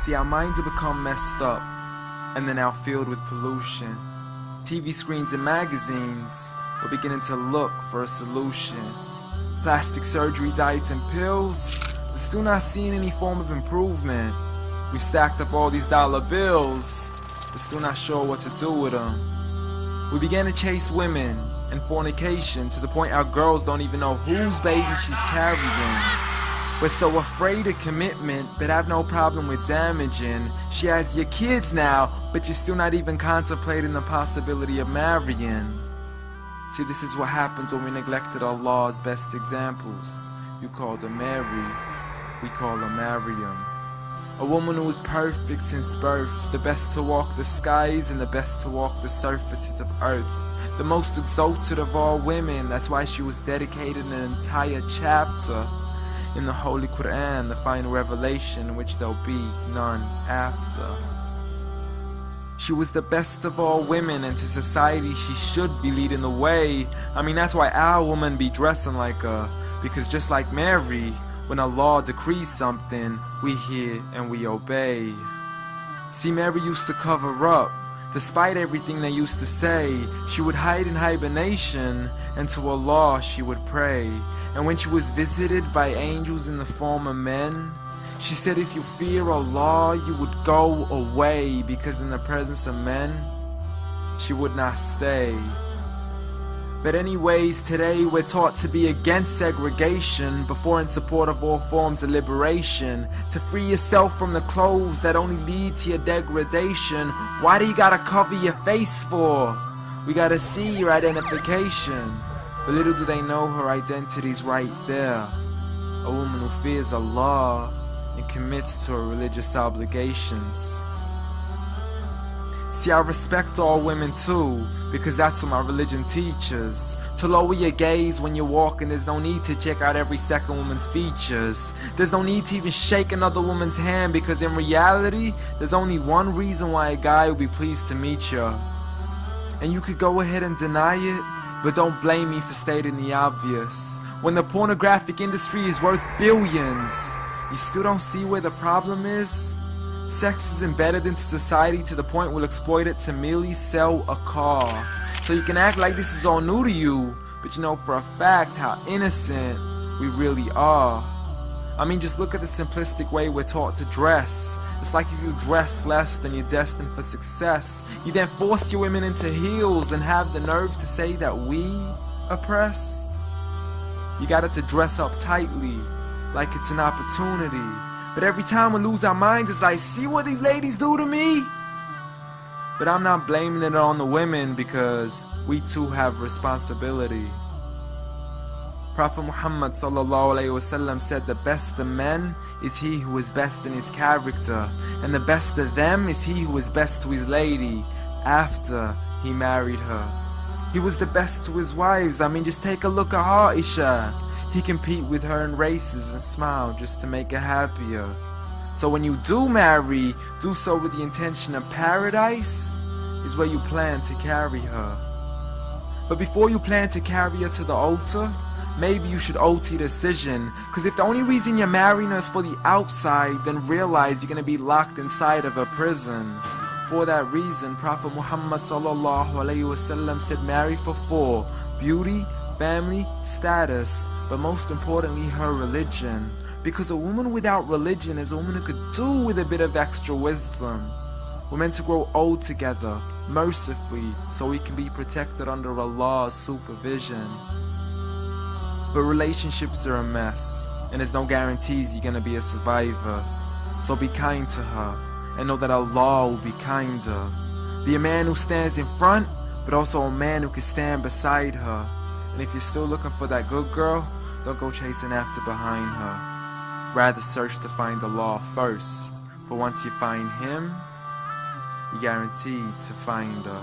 See, our minds have become messed up, and they're now filled with pollution. TV screens and magazines, we're beginning to look for a solution. Plastic surgery, diets and pills, but still not seeing any form of improvement. We've stacked up all these dollar bills, but still not sure what to do with them. We began to chase women and fornication to the point our girls don't even know whose baby she's carrying. We're so afraid of commitment, but have no problem with damaging. She has your kids now, but you're still not even contemplating the possibility of marrying. See, this is what happens when we neglected Allah's best examples. You called her Mary, we call her Maryam. A woman who was perfect since birth, the best to walk the skies and the best to walk the surfaces of earth. The most exalted of all women, that's why she was dedicated an entire chapter in the Holy Quran, the final revelation in which there'll be none after. She was the best of all women, and to society she should be leading the way. I mean, that's why our women be dressing like her, because just like Mary, when Allah decrees something, we hear and we obey. See, Mary used to cover up. Despite everything they used to say, she would hide in hibernation, and to Allah she would pray. And when she was visited by angels in the form of men, she said if you fear Allah, you would go away, because in the presence of men, she would not stay. But anyways, today we're taught to be against segregation before in support of all forms of liberation. To free yourself from the clothes that only lead to your degradation. Why do you gotta cover your face for? We gotta see your identification. But little do they know her identity's right there. A woman who fears Allah and commits to her religious obligations. See, I respect all women too, because that's what my religion teaches. To lower your gaze when you're walking, there's no need to check out every second woman's features. There's no need to even shake another woman's hand, because in reality, there's only one reason why a guy would be pleased to meet you. And you could go ahead and deny it, but don't blame me for stating the obvious. When the pornographic industry is worth billions, you still don't see where the problem is? Sex is embedded into society to the point we'll exploit it to merely sell a car. So you can act like this is all new to you, but you know for a fact how innocent we really are. I mean, just look at the simplistic way we're taught to dress. It's like if you dress less, then you're destined for success. You then force your women into heels and have the nerve to say that we oppress. You got it to dress up tightly, like it's an opportunity. But every time we lose our minds, it's like, see what these ladies do to me? But I'm not blaming it on the women, because we too have responsibility. Prophet Muhammad ﷺ said the best of men is he who is best in his character, and the best of them is he who is best to his lady after he married her. He was the best to his wives. I mean, just take a look at Aisha. He compete with her in races and smile just to make her happier. So when you do marry, do so with the intention of paradise is where you plan to carry her. But before you plan to carry her to the altar, maybe you should alter your decision. Cause if the only reason you're marrying her is for the outside, then realize you're gonna be locked inside of a prison. For that reason, Prophet Muhammad ﷺ said marry for 4: beauty, family, status, but most importantly her religion. Because a woman without religion is a woman who could do with a bit of extra wisdom. We're meant to grow old together, mercifully, so we can be protected under Allah's supervision. But relationships are a mess, and there's no guarantees you're gonna be a survivor. So be kind to her, and know that Allah will be kinder. Be a man who stands in front, but also a man who can stand beside her. And if you're still looking for that good girl, don't go chasing after behind her. Rather search to find Allah first, for once you find Him, you're guaranteed to find her.